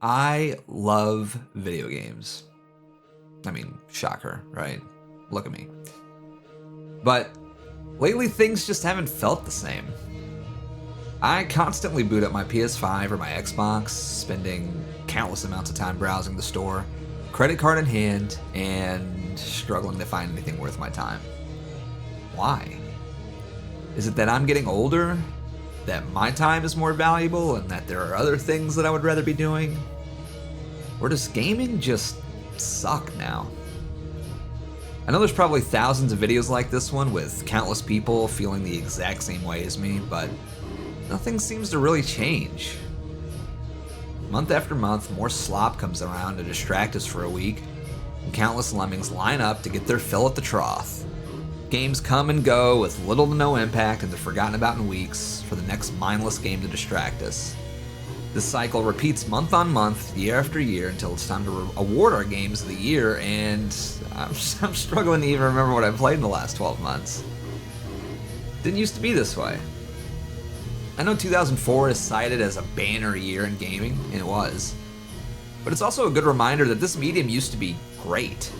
I love video games. I mean, shocker, right? Look at me. But lately things just haven't felt the same. I constantly boot up my PS5 or my Xbox, spending countless amounts of time browsing the store, credit card in hand, and struggling to find anything worth my time. Why? Is it that I'm getting older? That my time is more valuable and that there are other things that I would rather be doing? Or does gaming just suck now? I know there's probably thousands of videos like this one with countless people feeling the exact same way as me, but nothing seems to really change. Month after month, more slop comes around to distract us for a week, and countless lemmings line up to get their fill at the trough. Games come and go with little to no impact and they're forgotten about in weeks for the next mindless game to distract us. This cycle repeats month on month, year after year, until it's time to award our games of the year, and I'm struggling to even remember what I've played in the last 12 months. Didn't used to be this way. I know 2004 is cited as a banner year in gaming, and it was. But it's also a good reminder that this medium used to be great.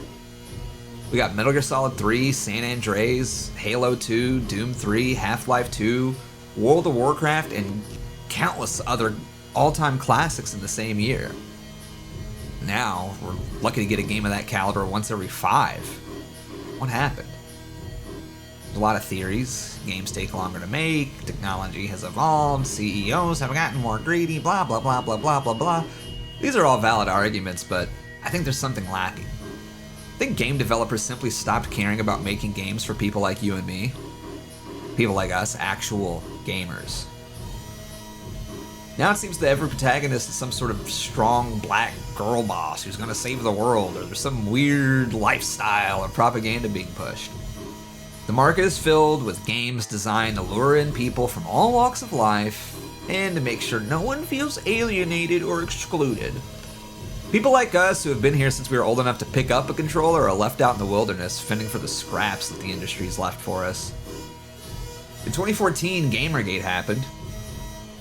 We got Metal Gear Solid 3, San Andreas, Halo 2, Doom 3, Half-Life 2, World of Warcraft, and countless other all-time classics in the same year. Now, we're lucky to get a game of that caliber once every 5. What happened? There's a lot of theories. Games take longer to make, technology has evolved, CEOs have gotten more greedy, blah blah blah blah blah blah blah. These are all valid arguments, but I think there's something lacking. I think game developers simply stopped caring about making games for people like you and me. People like us, actual gamers. Now it seems that every protagonist is some sort of strong black girl boss who's gonna save the world, or there's some weird lifestyle or propaganda being pushed. The market is filled with games designed to lure in people from all walks of life and to make sure no one feels alienated or excluded. People like us who have been here since we were old enough to pick up a controller are left out in the wilderness fending for the scraps that the industry's left for us. In 2014, Gamergate happened.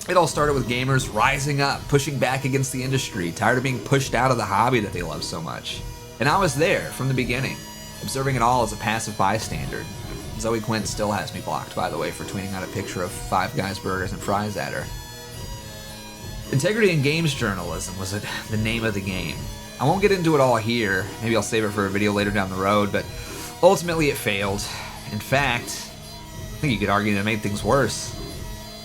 It all started with gamers rising up, pushing back against the industry, tired of being pushed out of the hobby that they love so much. And I was there from the beginning, observing it all as a passive bystander. Zoe Quinn still has me blocked, by the way, for tweeting out a picture of Five Guys burgers and fries at her. Integrity in games journalism was the name of the game. I won't get into it all here, maybe I'll save it for a video later down the road, but ultimately it failed. In fact, I think you could argue that it made things worse.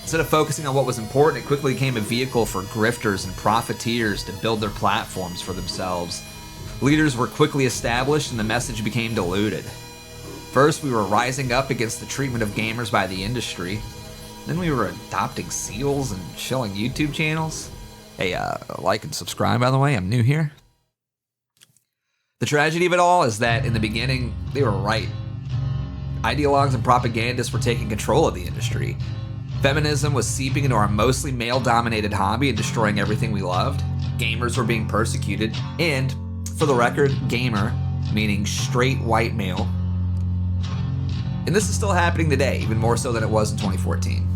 Instead of focusing on what was important, it quickly became a vehicle for grifters and profiteers to build their platforms for themselves. Leaders were quickly established and the message became diluted. First, we were rising up against the treatment of gamers by the industry. Then we were adopting seals and shilling YouTube channels. Hey, like and subscribe, by the way, I'm new here. The tragedy of it all is that in the beginning, they were right. Ideologues and propagandists were taking control of the industry. Feminism was seeping into our mostly male-dominated hobby and destroying everything we loved. Gamers were being persecuted, and, for the record, gamer, meaning straight white male. And this is still happening today, even more so than it was in 2014.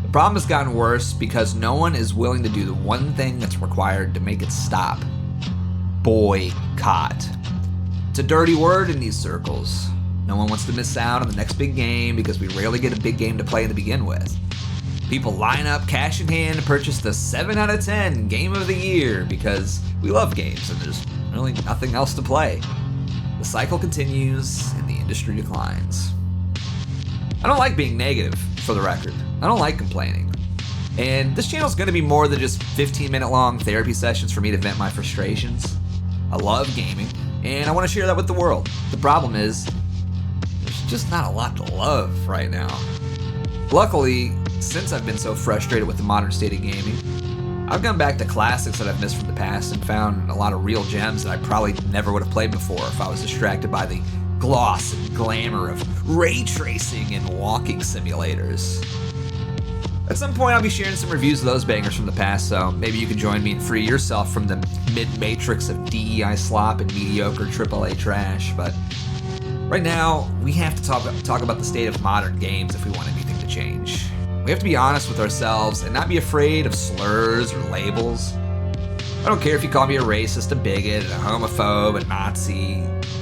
The problem has gotten worse because no one is willing to do the one thing that's required to make it stop. Boycott. It's a dirty word in these circles. No one wants to miss out on the next big game because we rarely get a big game to play to begin with. People line up cash in hand to purchase the 7 out of 10 game of the year because we love games and there's really nothing else to play. The cycle continues and the industry declines. I don't like being negative, for the record. I don't like complaining. And this channel's gonna be more than just 15-minute long therapy sessions for me to vent my frustrations. I love gaming, and I want to share that with the world. The problem is, there's just not a lot to love right now. Luckily, since I've been so frustrated with the modern state of gaming, I've gone back to classics that I've missed from the past and found a lot of real gems that I probably never would have played before if I was distracted by the gloss and glamour of ray tracing and walking simulators. At some point, I'll be sharing some reviews of those bangers from the past, so maybe you can join me and free yourself from the mid-matrix of DEI slop and mediocre AAA trash. But right now, we have to talk about the state of modern games if we want anything to change. We We have to be honest with ourselves and not be afraid of slurs or labels. I don't care if you call me a racist, a bigot, a homophobe, a Nazi,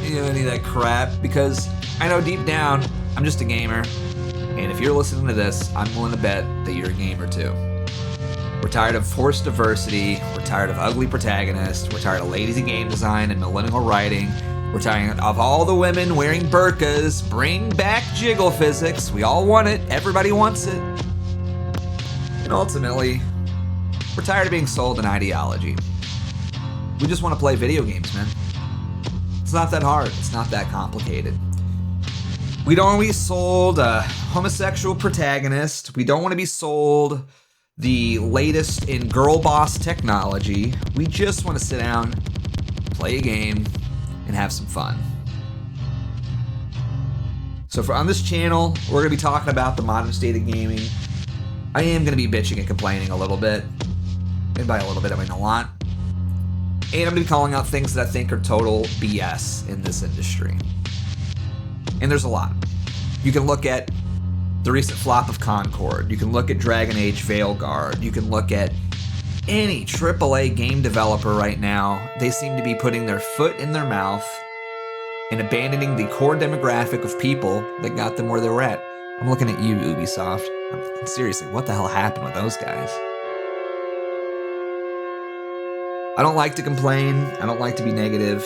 any of that crap, because I know deep down I'm just a gamer. And if you're listening to this, I'm willing to bet that you're a gamer too. We're tired of forced diversity. We're tired of ugly protagonists. We're tired of lazy game design and millennial writing. We're tired of all the women wearing burqas. Bring back jiggle physics. We all want it. Everybody wants it. And ultimately, we're tired of being sold an ideology. We just want to play video games, man. It's not that hard. It's not that complicated. We don't want to be sold a homosexual protagonist. We don't want to be sold the latest in girl boss technology. We just want to sit down, play a game, and have some fun. So on this channel, we're going to be talking about the modern state of gaming. I am going to be bitching and complaining a little bit. And by a little bit, I mean a lot. And I'm going to be calling out things that I think are total BS in this industry. And there's a lot. You can look at the recent flop of Concord. You can look at Dragon Age Veilguard. You can look at any AAA game developer right now. They seem to be putting their foot in their mouth and abandoning the core demographic of people that got them where they were at. I'm looking at you, Ubisoft. Seriously, what the hell happened with those guys? I don't like to complain. I don't like to be negative,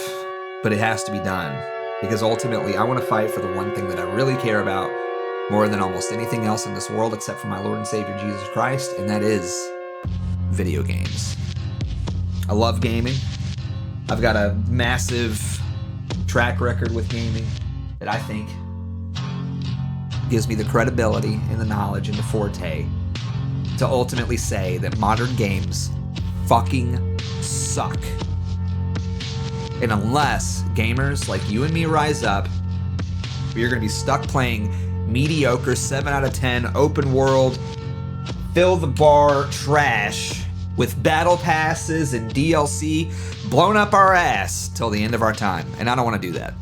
but it has to be done. Because ultimately, I want to fight for the one thing that I really care about more than almost anything else in this world except for my Lord and Savior Jesus Christ, and that is video games. I love gaming. I've got a massive track record with gaming that I think gives me the credibility and the knowledge and the forte to ultimately say that modern games fucking suck. And unless gamers like you and me rise up, you're going to be stuck playing mediocre 7 out of 10 open world, fill the bar trash with battle passes and DLC blown up our ass till the end of our time. And I don't want to do that.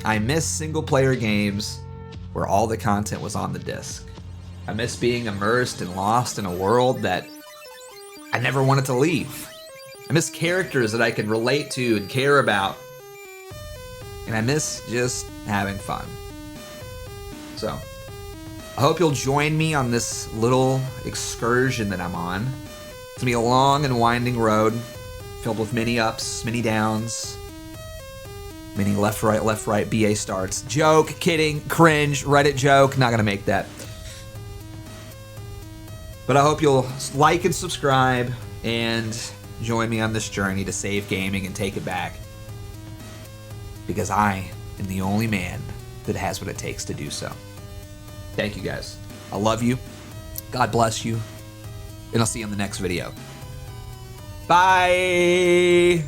I miss single player games where all the content was on the disc. I miss being immersed and lost in a world that I never wanted to leave. I miss characters that I could relate to and care about. And I miss just having fun. So, I hope you'll join me on this little excursion that I'm on. It's gonna be a long and winding road, filled with many ups, many downs, many left, right, BA starts. Joke, kidding, cringe, Reddit joke, not gonna make that. But I hope you'll like and subscribe and join me on this journey to save gaming and take it back. Because I am the only man that has what it takes to do so. Thank you guys. I love you. God bless you. And I'll see you in the next video. Bye.